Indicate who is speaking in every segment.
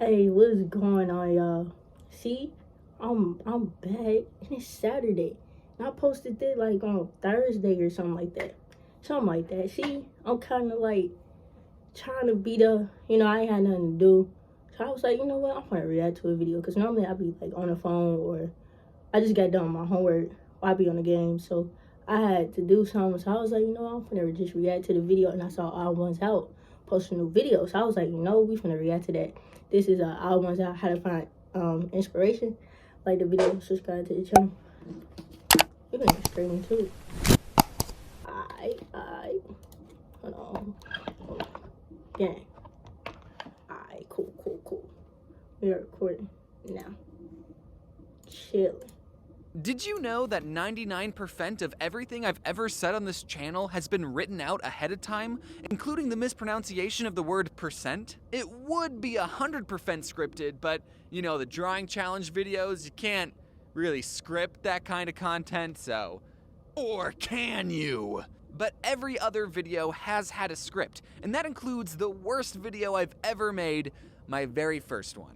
Speaker 1: Hey, what's going on, y'all? See, I'm back, and it's Saturday. And I posted it like on Thursday or something like that. Something like that. See, I'm kind of like trying to be I ain't had nothing to do. So I was like, you know what? I'm gonna react to a video because normally I'd be like on the phone or I just got done with my homework or I'd be on the game. So I had to do something. So I was like, you know, I'm gonna just react to the video, and I saw Odd1sout post a new video. So I was like, you know, we finna react to that. This is Odd1sout, how to find inspiration. Like the video, subscribe to the channel. We're gonna streaming too. I hold on. Gang. Cool. We are recording now. Chilling.
Speaker 2: Did you know that 99% of everything I've ever said on this channel has been written out ahead of time, including the mispronunciation of the word percent? It would be 100% scripted, but you know, the drawing challenge videos, you can't really script that kind of content, so... Or can you? But every other video has had a script, and that includes the worst video I've ever made, my very first one.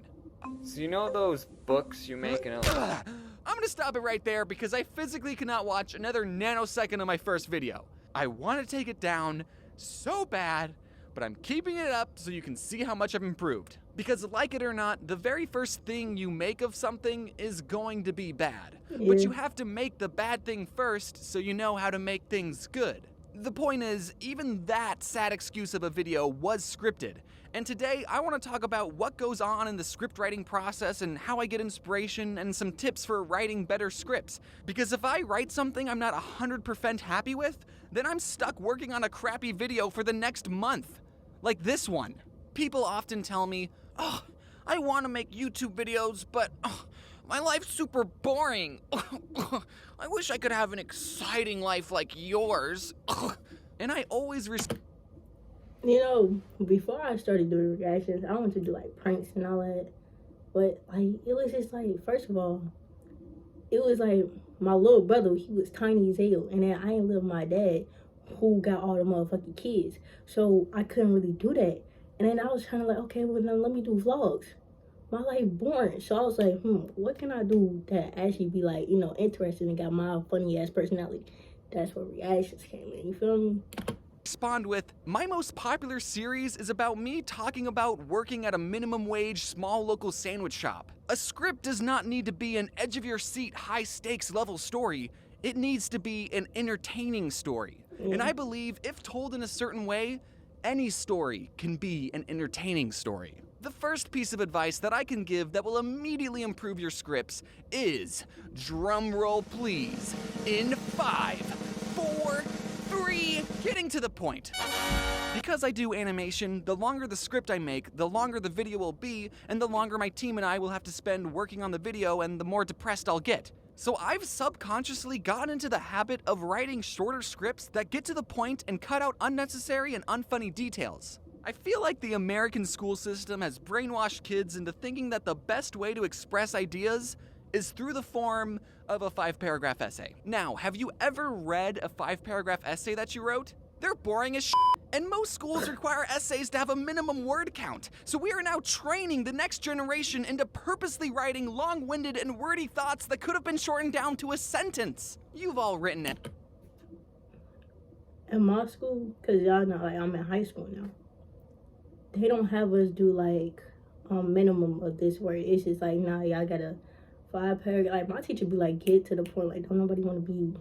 Speaker 3: So you know those books you make in
Speaker 2: I'm gonna stop it right there because I physically cannot watch another nanosecond of my first video. I want to take it down so bad, but I'm keeping it up so you can see how much I've improved. Because like it or not, the very first thing you make of something is going to be bad.
Speaker 1: Yeah.
Speaker 2: But you have to make the bad thing first so you know how to make things good. The point is, even that sad excuse of a video was scripted. And today, I want to talk about what goes on in the script writing process and how I get inspiration and some tips for writing better scripts. Because if I write something I'm not 100% happy with, then I'm stuck working on a crappy video for the next month. Like this one. People often tell me, "Oh, I want to make YouTube videos, but my life's super boring. I wish I could have an exciting life like yours." And I always
Speaker 1: You know, before I started doing reactions, I wanted to do like pranks and all that. But like, it was just like, first of all, it was like my little brother, he was tiny as hell. And then I ain't live with my dad, who got all the motherfucking kids. So I couldn't really do that. And then I was trying to like, okay, well, now let me do vlogs. My life boring. So I was like, what can I do that actually be like, you know, interesting and got my funny ass personality? That's where reactions came in. You feel me?
Speaker 2: Respond with, my most popular series is about me talking about working at a minimum wage small local sandwich shop. A script does not need to be an edge of your seat high stakes level story. It needs to be an entertaining story. And I believe if told in a certain way, any story can be an entertaining story. The first piece of advice that I can give that will immediately improve your scripts is, drum roll please, in 5, 4, 3, getting to the point. Because I do animation, the longer the script I make, the longer the video will be, and the longer my team and I will have to spend working on the video, and the more depressed I'll get. So I've subconsciously gotten into the habit of writing shorter scripts that get to the point and cut out unnecessary and unfunny details. I feel like the American school system has brainwashed kids into thinking that the best way to express ideas is through the form of a 5-paragraph essay. Now, have you ever read a 5-paragraph essay that you wrote? They're boring as shit. And most schools require essays to have a minimum word count. So we are now training the next generation into purposely writing long-winded and wordy thoughts that could have been shortened down to a sentence. You've all written it.
Speaker 1: In my school, because y'all know, like, I'm in high school now, they don't have us do like minimum of this word. It's just like, nah, y'all gotta 5-paragraph. Like, my teacher be like, get to the point. Like, don't nobody want to be.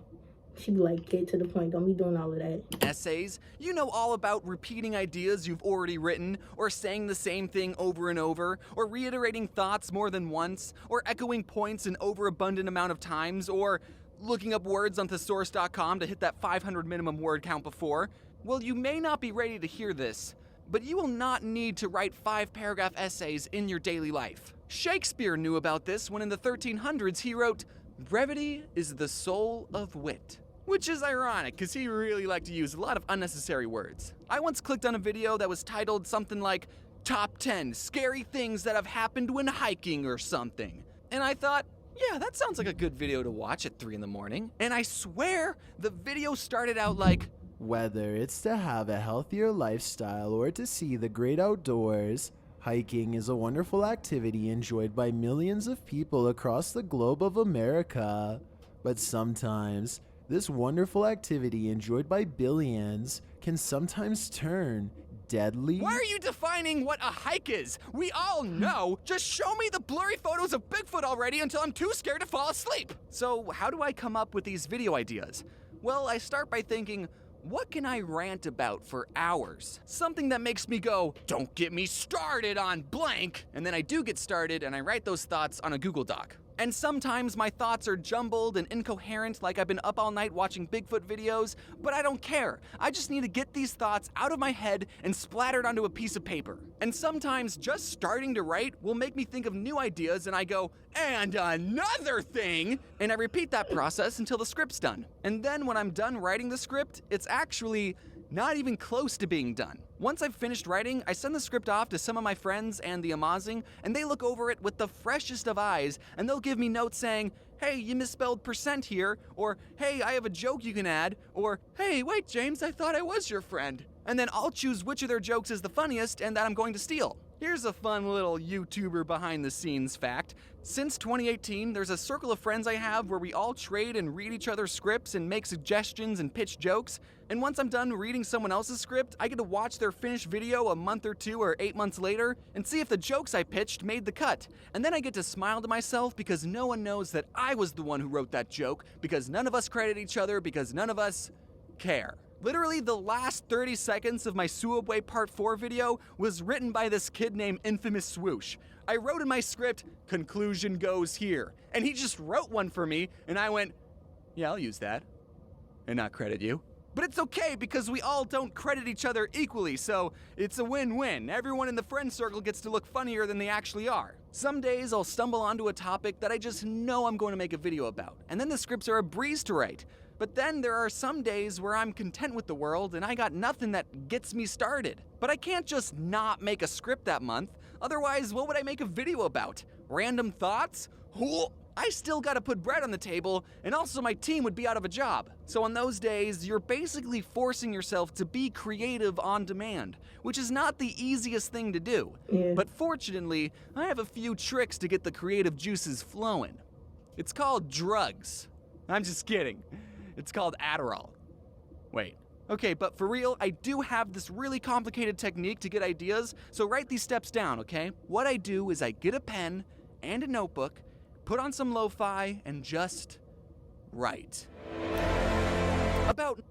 Speaker 1: She'd be like, get to the point. Don't be doing all of that.
Speaker 2: Essays, you know all about repeating ideas you've already written, or saying the same thing over and over, or reiterating thoughts more than once, or echoing points an overabundant amount of times, or looking up words on thesaurus.com to hit that 500 minimum word count before. Well, you may not be ready to hear this, but you will not need to write 5-paragraph essays in your daily life. Shakespeare knew about this when in the 1300s he wrote, "Brevity is the soul of wit." Which is ironic, because he really liked to use a lot of unnecessary words. I once clicked on a video that was titled something like, Top 10 Scary Things That Have Happened When Hiking or something. And I thought, yeah, that sounds like a good video to watch at 3 in the morning. And I swear, the video started out like,
Speaker 4: whether it's to have a healthier lifestyle or to see the great outdoors, Hiking is a wonderful activity enjoyed by millions of people across the globe of America. But sometimes, this wonderful activity enjoyed by billions can sometimes turn deadly.
Speaker 2: Why are you defining what a hike is? We all know. Just show me the blurry photos of Bigfoot already until I'm too scared to fall asleep. So how do I come up with these video ideas? Well, I start by thinking, what can I rant about for hours? Something that makes me go, don't get me started on blank. And then I do get started and I write those thoughts on a Google Doc. And sometimes my thoughts are jumbled and incoherent, like I've been up all night watching Bigfoot videos, but I don't care. I just need to get these thoughts out of my head and splattered onto a piece of paper. And sometimes just starting to write will make me think of new ideas and I go, and another thing! And I repeat that process until the script's done. And then when I'm done writing the script, it's actually not even close to being done. Once I've finished writing, I send the script off to some of my friends and the amazing, and they look over it with the freshest of eyes, and they'll give me notes saying, hey, you misspelled percent here, or hey, I have a joke you can add, or hey, wait, James, I thought I was your friend. And then I'll choose which of their jokes is the funniest and that I'm going to steal. Here's a fun little YouTuber behind the scenes fact. Since 2018, there's a circle of friends I have where we all trade and read each other's scripts and make suggestions and pitch jokes. And once I'm done reading someone else's script, I get to watch their finished video a month or 2 or 8 months later and see if the jokes I pitched made the cut. And then I get to smile to myself because no one knows that I was the one who wrote that joke, because none of us credit each other, because none of us care. Literally, the last 30 seconds of my Suabway Part 4 video was written by this kid named Infamous Swoosh. I wrote in my script, conclusion goes here, and he just wrote one for me, and I went, yeah, I'll use that, and not credit you. But it's okay, because we all don't credit each other equally, so it's a win-win. Everyone in the friend circle gets to look funnier than they actually are. Some days I'll stumble onto a topic that I just know I'm going to make a video about, and then the scripts are a breeze to write. But then there are some days where I'm content with the world and I got nothing that gets me started. But I can't just not make a script that month. Otherwise, what would I make a video about? Random thoughts? I still gotta put bread on the table, and also my team would be out of a job. So on those days, you're basically forcing yourself to be creative on demand, which is not the easiest thing to do.
Speaker 1: Yeah.
Speaker 2: But fortunately, I have a few tricks to get the creative juices flowing. It's called drugs. I'm just kidding. It's called Adderall. Wait. Okay, but for real, I do have this really complicated technique to get ideas, so write these steps down, okay? What I do is I get a pen and a notebook, put on some lo-fi, and just write. About...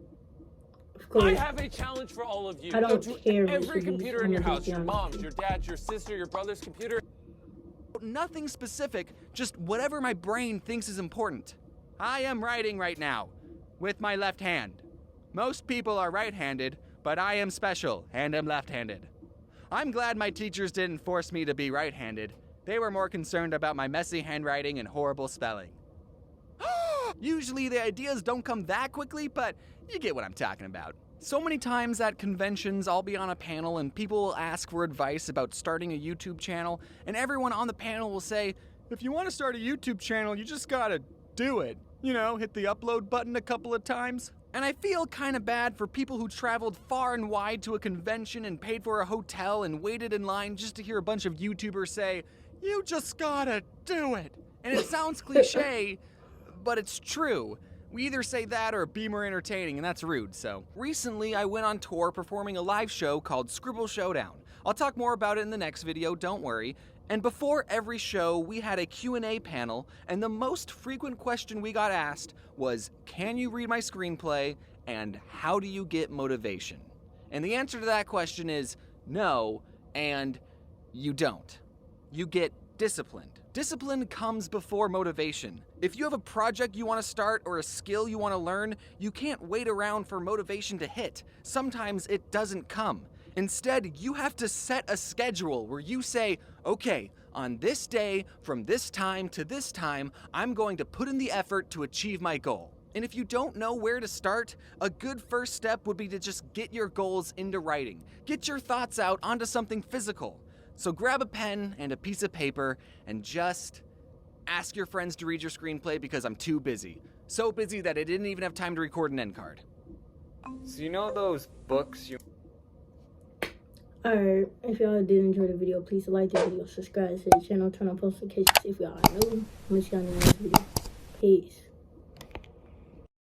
Speaker 1: Of course.
Speaker 5: I have a challenge for all of you.
Speaker 1: I don't
Speaker 5: Go to
Speaker 1: care if
Speaker 5: every
Speaker 1: it
Speaker 5: computer
Speaker 1: is
Speaker 5: in your
Speaker 1: on the
Speaker 5: house, your
Speaker 1: piano.
Speaker 5: mom's, your dad's, your sister, your brother's computer.
Speaker 2: Nothing specific, just whatever my brain thinks is important. I am writing right now, with my left hand. Most people are right-handed, but I am special and am left-handed. I'm glad my teachers didn't force me to be right-handed. They were more concerned about my messy handwriting and horrible spelling. Usually the ideas don't come that quickly, but you get what I'm talking about. So many times at conventions, I'll be on a panel and people will ask for advice about starting a YouTube channel, and everyone on the panel will say, if you want to start a YouTube channel, you just gotta do it. You know, hit the upload button a couple of times. And I feel kind of bad for people who traveled far and wide to a convention and paid for a hotel and waited in line just to hear a bunch of YouTubers say, you just gotta do it. And it sounds cliche, but it's true. We either say that or be more entertaining, and that's rude, so. Recently, I went on tour performing a live show called Scribble Showdown. I'll talk more about it in the next video, don't worry. And before every show, we had a Q&A panel, and the most frequent question we got asked was, can you read my screenplay, and how do you get motivation? And the answer to that question is no, and you don't. You get disciplined. Discipline comes before motivation. If you have a project you want to start or a skill you want to learn, you can't wait around for motivation to hit. Sometimes it doesn't come. Instead, you have to set a schedule where you say, okay, on this day, from this time to this time, I'm going to put in the effort to achieve my goal. And if you don't know where to start, a good first step would be to just get your goals into writing. Get your thoughts out onto something physical. So grab a pen and a piece of paper and just ask your friends to read your screenplay because I'm too busy. So busy that I didn't even have time to record an end card.
Speaker 3: So you know those books you...
Speaker 1: Alright, if y'all did enjoy the video, please like the video, subscribe to the channel, turn on post notifications if y'all are new. I'm gonna see y'all in the next video. Peace.